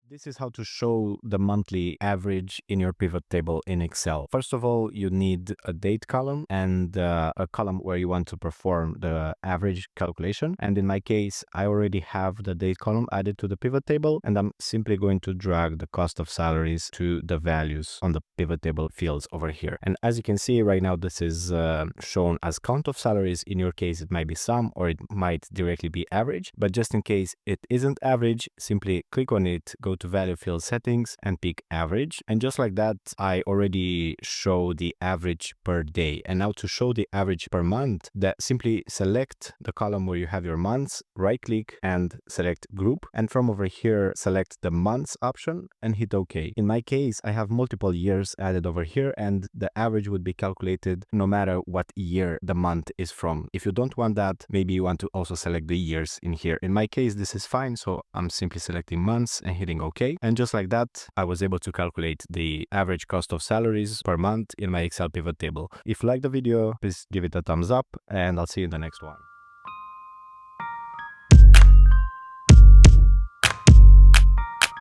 This is how to show the monthly average in your pivot table in Excel. First of all, you need a date column and a column where you want to perform the average calculation. And in my case, I already have the date column added to the pivot table, and I'm simply going to drag the cost of salaries to the values on the pivot table fields over here. And as you can see right now, this is shown as count of salaries. In your case, it might be sum or it might directly be average, but just in case it isn't average, simply click on it, go to value field settings and pick average. And just like that, I already show the average per day. And now to show the average per month, simply select the column where you have your months, right click and select group. And from over here, select the months option and hit OK. In my case, I have multiple years added over here, and the average would be calculated no matter what year the month is from. If you don't want that, maybe you want to also select the years in here. In my case, this is fine. So I'm simply selecting months and hitting OK. And just like that, I was able to calculate the average cost of salaries per month in my Excel pivot table. If you like the video, please give it a thumbs up and I'll see you in the next one.